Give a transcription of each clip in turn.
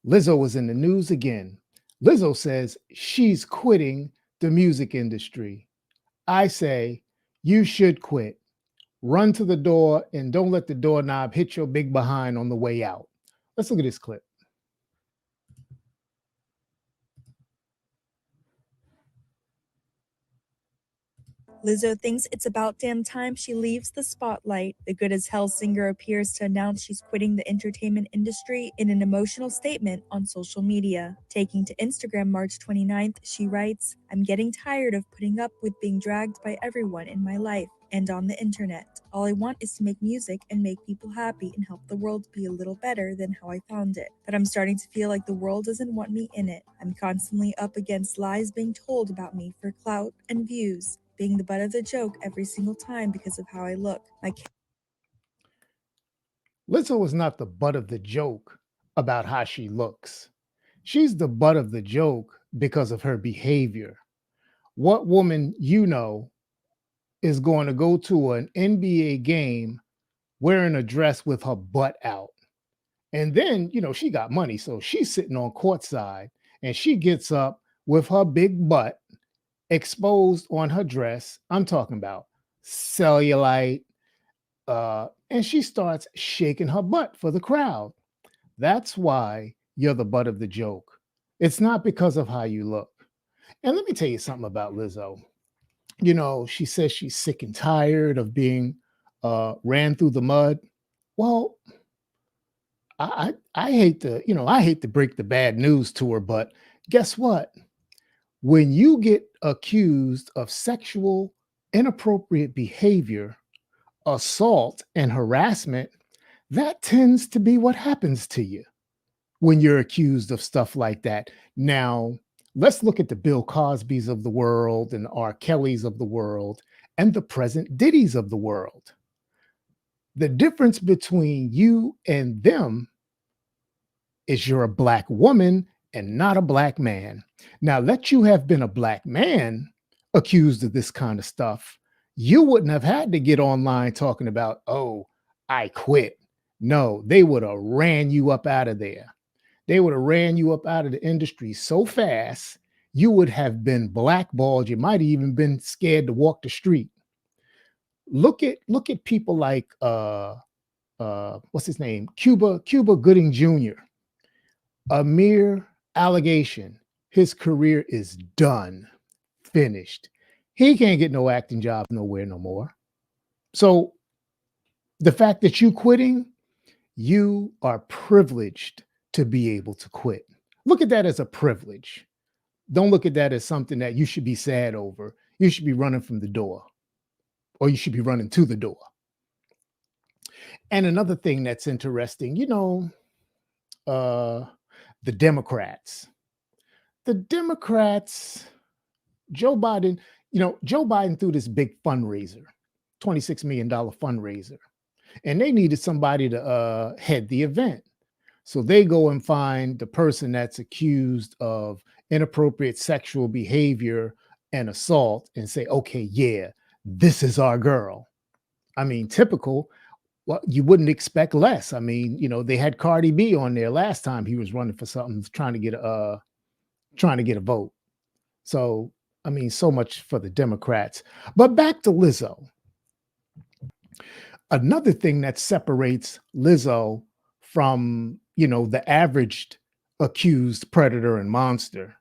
Lizzo was in the news again. Lizzo says she's quitting the music industry. I say you should quit. Run to the door and don't let the doorknob hit your big behind on the way out. Let's look at this clip. Lizzo thinks it's about damn time she leaves the spotlight. The good as hell singer appears to announce she's quitting the entertainment industry in an emotional statement on social media. Taking to Instagram March 29th, she writes, "I'm getting tired of putting up with being dragged by everyone in my life and on the internet. All I want is to make music and make people happy and help the world be a little better than how I found it. But I'm starting to feel like the world doesn't want me in it. I'm constantly up against lies being told about me for clout and views, being the butt of the joke every single time because of how I look. Lizzo was not the butt of the joke about how she looks. She's the butt of the joke because of her behavior. What woman you know is going to go to an NBA game wearing a dress with her butt out? And then, she got money. So she's sitting on courtside and she gets up with her big butt exposed on her dress. I'm talking about cellulite. And she starts shaking her butt for the crowd. That's why you're the butt of the joke. It's not because of how you look. And let me tell you something about Lizzo. She says she's sick and tired of being ran through the mud. Well, I hate to, I hate to break the bad news to her, but guess what? When you get accused of sexual inappropriate behavior, assault, and harassment, that tends to be what happens to you when you're accused of stuff like that. Now, let's look at the Bill Cosbys of the world and the R. Kellys of the world and the present Diddy's of the world. The difference between you and them is you're a black woman and not a black man. Now, let you have been a black man accused of this kind of stuff, you wouldn't have had to get online talking about, oh, I quit. No, they would have ran you up out of there. They would have ran you up out of the industry so fast, you would have been blackballed. You might have even been scared to walk the street. Look at people like what's his name? Cuba Gooding Jr. A mere allegation. His career is done, finished. He can't get no acting job nowhere no more. So the fact that you quitting, you are privileged to be able to quit. Look at that as a privilege. Don't look at that as something that you should be sad over. You should be running from the door, or you should be running to the door. And another thing that's interesting, uh, the Democrats. The Democrats, Joe Biden, Joe Biden threw this big fundraiser, $26 million fundraiser, and they needed somebody to head the event. So they go and find the person that's accused of inappropriate sexual behavior and assault and say, okay, yeah, this is our girl. I mean, typical. Well, you wouldn't expect less. I mean, they had Cardi B on there last time he was running for something, trying to get a vote. So, I mean, so much for the Democrats. But back to Lizzo. Another thing that separates Lizzo from, the average accused predator and monster.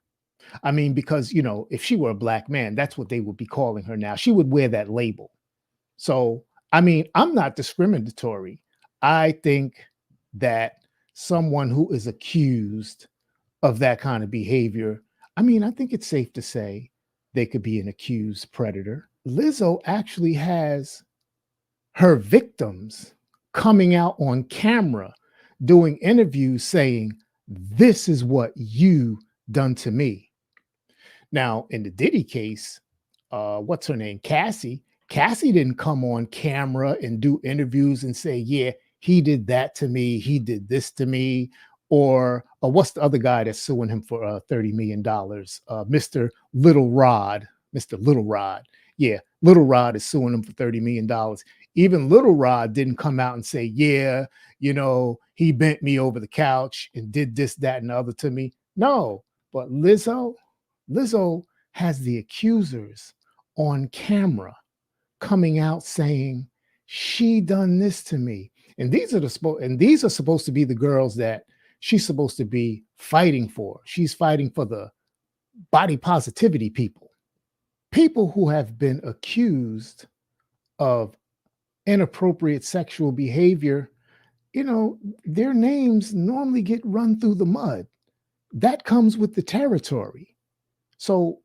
I mean, because, if she were a black man, that's what they would be calling her now. She would wear that label. So, I mean, I'm not discriminatory. I think that someone who is accused of that kind of behavior, I mean, I think it's safe to say they could be an accused predator. Lizzo actually has her victims coming out on camera doing interviews saying, this is what you done to me. Now, in the Diddy case, what's her name? Cassie. Cassie didn't come on camera and do interviews and say, yeah, he did that to me. He did this to me. Or what's the other guy that's suing him for $30 million? Mr. Little Rod. Mr. Little Rod. Yeah, Little Rod is suing him for $30 million. Even Little Rod didn't come out and say, yeah, he bent me over the couch and did this, that, and the other to me. No, but Lizzo has the accusers on camera coming out saying she done this to me. And these are supposed to be the girls that she's supposed to be fighting for. She's fighting for the body positivity people who have been accused of inappropriate sexual behavior. Their names normally get run through the mud. That comes with the territory. So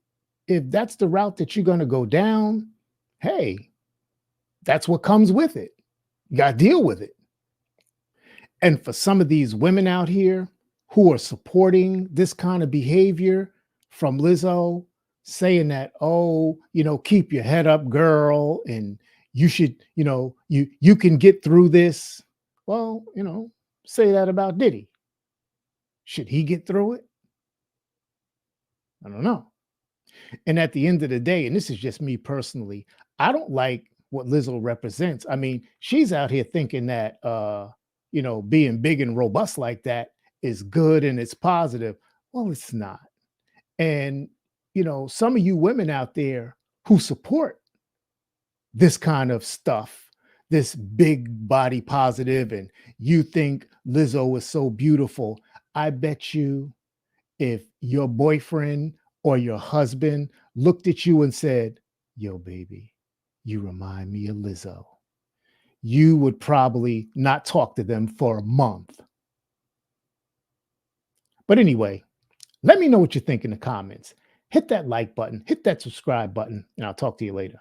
if that's the route that you're going to go down, hey, that's what comes with it. You got to deal with it. And for some of these women out here who are supporting this kind of behavior from Lizzo, saying that, oh, keep your head up, girl, and you should, you can get through this. Well, say that about Diddy. Should he get through it? I don't know. And at the end of the day, and this is just me personally, I don't like what Lizzo represents. I mean, she's out here thinking that being big and robust like that is good and it's positive. Well, it's not. And some of you women out there who support this kind of stuff, this big body positive, and you think Lizzo is so beautiful, I bet you if your boyfriend or your husband looked at you and said, yo, baby, you remind me of Lizzo, you would probably not talk to them for a month. But anyway, let me know what you think in the comments. Hit that like button, hit that subscribe button, and I'll talk to you later.